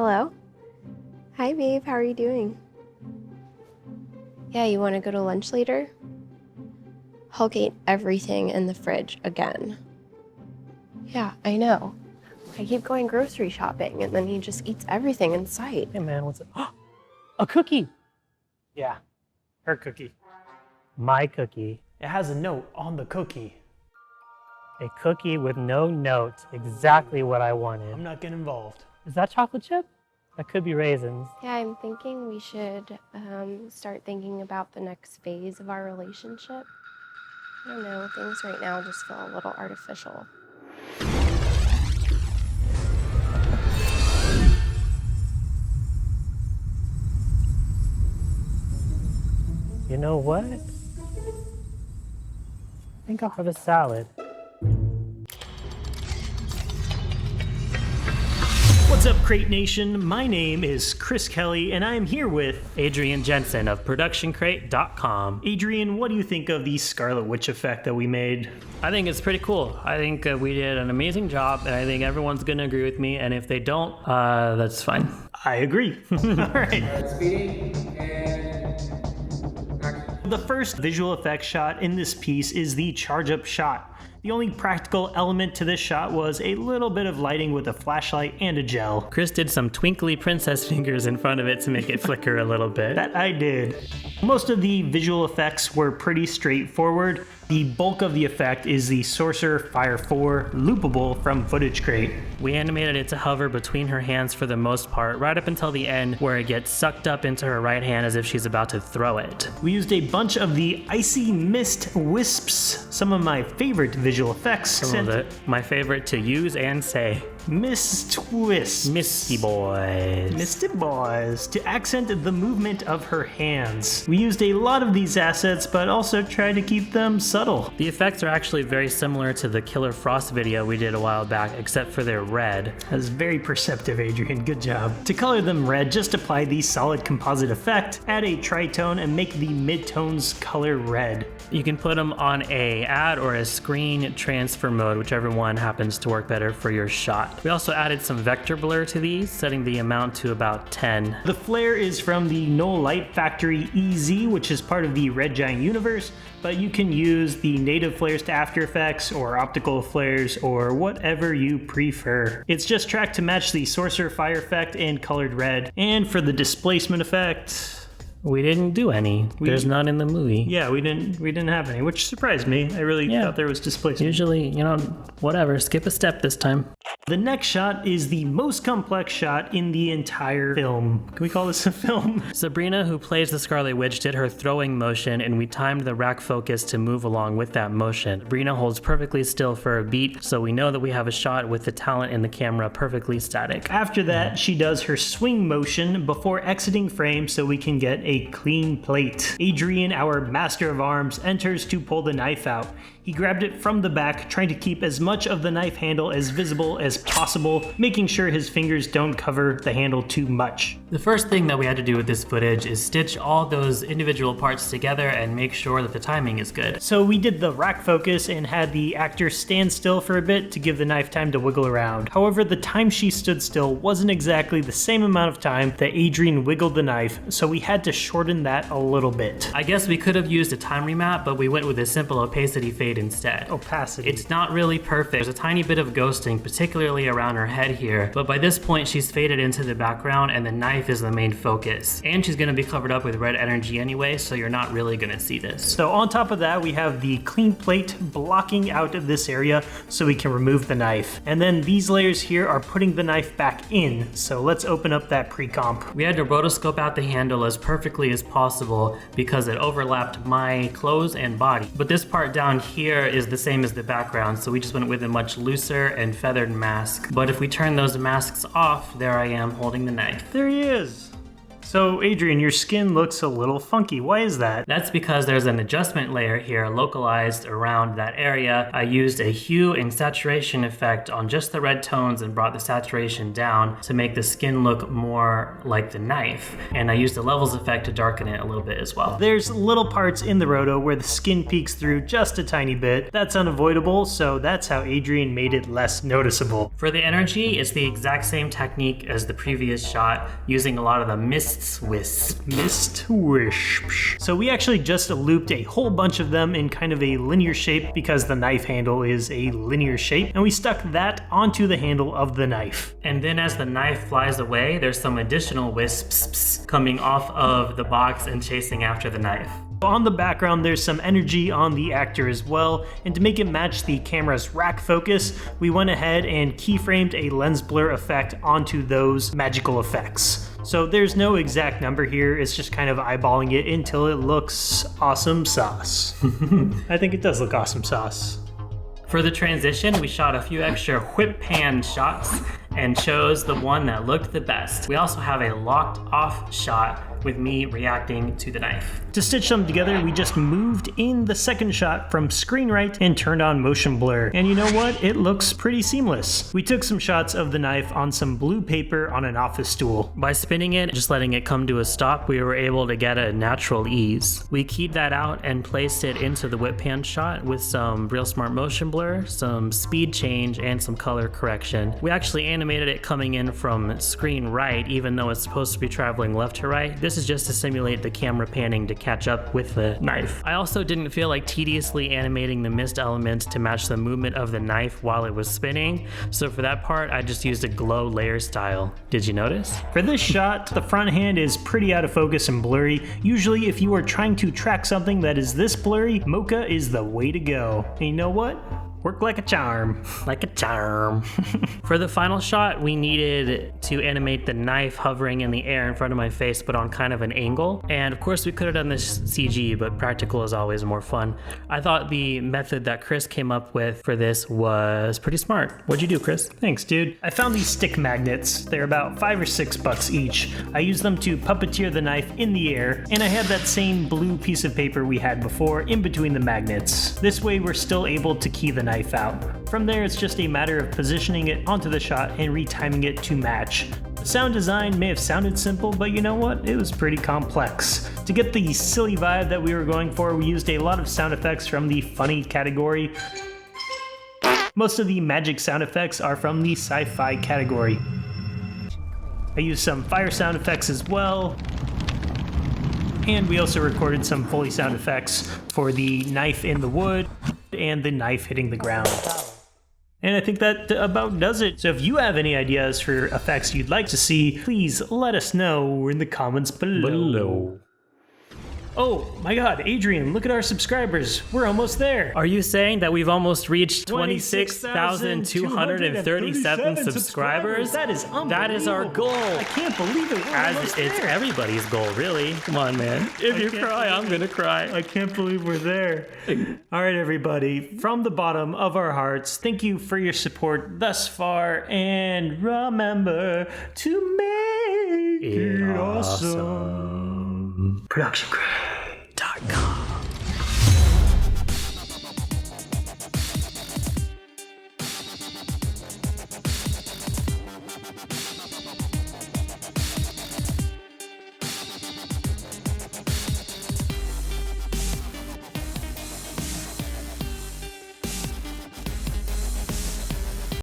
Hello? Hi, babe. How are you doing? Yeah, you want to go to lunch later? Hulk ate everything in the fridge again. Yeah, I know. I keep going grocery shopping, and then he just eats everything in sight. Hey, man, what's it? A cookie! Yeah, her cookie. My cookie. It has a note on the cookie. A cookie with no note. Exactly what I wanted. I'm not getting involved. Is that chocolate chip? That could be raisins. Yeah, I'm thinking we should start thinking about the next phase of our relationship. I don't know, things right now just feel a little artificial. You know what? I think I'll have a salad. What's up, Crate Nation? My name is Chris Kelly, and I am here with Adrian Jensen of ProductionCrate.com. Adrian. What do you think of the Scarlet Witch effect that we made? I think it's pretty cool. I think we did an amazing job, and I think everyone's gonna agree with me, and if they don't, that's fine. I agree. All right. Speeding and action. The first visual effects shot in this piece is the charge-up shot. The only practical element to this shot was a little bit of lighting with a flashlight and a gel. Chris did some twinkly princess fingers in front of it to make it flicker a little bit. That I did. Most of the visual effects were pretty straightforward. The bulk of the effect is the Sorcerer Fire 4 loopable from ProductionCrate. We animated it to hover between her hands for the most part, right up until the end where it gets sucked up into her right hand as if she's about to throw it. We used a bunch of the icy mist wisps, some of my favorite visual effects. My favorite to use and say. Mist wisps. Misty boys. Misty boys. To accent the movement of her hands. We used a lot of these assets, but also tried to keep them subtle. The effects are actually very similar to the Killer Frost video we did a while back, except for they're red. That's very perceptive, Adrian. Good job. To color them red, just apply the solid composite effect, add a tritone, and make the midtones color red. You can put them on a add or a screen transfer mode, whichever one happens to work better for your shot. We also added some vector blur to these, setting the amount to about 10. The flare is from the No Light Factory EZ, which is part of the Red Giant universe, but you can use the native flares to After Effects or optical flares or whatever you prefer. It's just tracked to match the Sorcerer Fire effect and colored red. And for the displacement effect, we didn't do any. There's none in the movie. Yeah, we didn't have any, which surprised me. I really thought there was displacement. Usually, whatever, skip a step this time. The next shot is the most complex shot in the entire film. Can we call this a film? Sabrina, who plays the Scarlet Witch, did her throwing motion, and we timed the rack focus to move along with that motion. Sabrina holds perfectly still for a beat, so we know that we have a shot with the talent in the camera perfectly static. After that, she does her swing motion before exiting frame so we can get a clean plate. Adrian, our master of arms, enters to pull the knife out. He grabbed it from the back, trying to keep as much of the knife handle as visible as possible, making sure his fingers don't cover the handle too much. The first thing that we had to do with this footage is stitch all those individual parts together and make sure that the timing is good. So we did the rack focus and had the actor stand still for a bit to give the knife time to wiggle around. However, the time she stood still wasn't exactly the same amount of time that Adrian wiggled the knife, so we had to shorten that a little bit. I guess we could have used a time remap, but we went with a simple opacity fade instead. Opacity. It's not really perfect. There's a tiny bit of ghosting, particularly around her head here, but by this point she's faded into the background and the knife is the main focus. And she's gonna be covered up with red energy anyway, so you're not really gonna see this. So on top of that, we have the clean plate blocking out of this area so we can remove the knife. And then these layers here are putting the knife back in. So let's open up that pre-comp. We had to rotoscope out the handle as perfectly as possible because it overlapped my clothes and body. But this part down here is the same as the background, so we just went with a much looser and feathered mask. But if we turn those masks off, there I am holding the knife. There he is. So Adrian, your skin looks a little funky. Why is that? That's because there's an adjustment layer here localized around that area. I used a hue and saturation effect on just the red tones and brought the saturation down to make the skin look more like the knife. And I used the levels effect to darken it a little bit as well. There's little parts in the roto where the skin peeks through just a tiny bit. That's unavoidable, so that's how Adrian made it less noticeable. For the energy, it's the exact same technique as the previous shot, using a lot of the mist wisp. Mist wisp. So we actually just looped a whole bunch of them in kind of a linear shape because the knife handle is a linear shape, and we stuck that onto the handle of the knife. And then as the knife flies away, there's some additional wisps coming off of the box and chasing after the knife. On the background, there's some energy on the actor as well, and to make it match the camera's rack focus, we went ahead and keyframed a lens blur effect onto those magical effects. So there's no exact number here, it's just kind of eyeballing it until it looks awesome sauce. I think it does look awesome sauce. For the transition, we shot a few extra whip pan shots and chose the one that looked the best. We also have a locked off shot with me reacting to the knife. To stitch them together, we just moved in the second shot from screen right and turned on motion blur. And you know what? It looks pretty seamless. We took some shots of the knife on some blue paper on an office stool. By spinning it, just letting it come to a stop, we were able to get a natural ease. We keyed that out and placed it into the whip pan shot with some real smart motion blur, some speed change, and some color correction. We actually animated it coming in from screen right, even though it's supposed to be traveling left to right. This is just to simulate the camera panning to catch up with the knife. I also didn't feel like tediously animating the mist elements to match the movement of the knife while it was spinning, so for that part I just used a glow layer style. Did you notice? For this shot, the front hand is pretty out of focus and blurry. Usually if you are trying to track something that is this blurry, Mocha is the way to go. And you know what? Work like a charm. Like a charm. For the final shot, we needed to animate the knife hovering in the air in front of my face, but on kind of an angle. And of course, we could have done this CG, but practical is always more fun. I thought the method that Chris came up with for this was pretty smart. What'd you do, Chris? Thanks, dude. I found these stick magnets. They're about $5 or $6 each. I used them to puppeteer the knife in the air, and I had that same blue piece of paper we had before in between the magnets. This way, we're still able to key the knife out. From there, it's just a matter of positioning it onto the shot and retiming it to match. The sound design may have sounded simple, but you know what? It was pretty complex. To get the silly vibe that we were going for, we used a lot of sound effects from the funny category. Most of the magic sound effects are from the sci-fi category. I used some fire sound effects as well. And we also recorded some Foley sound effects for the knife in the wood and the knife hitting the ground. And I think that about does it. So if you have any ideas for effects you'd like to see, please let us know in the comments below. Oh my god, Adrian, look at our subscribers. We're almost there. Are you saying that we've almost reached 26,237 subscribers? That is unbelievable. That is our goal. I can't believe it. We're almost It's there. everybody's goal, really. Come on, man. If you cry, I'm gonna cry. I can't believe we're there. All right, everybody. From the bottom of our hearts, thank you for your support thus far. And remember to make it awesome. ProductionCrate.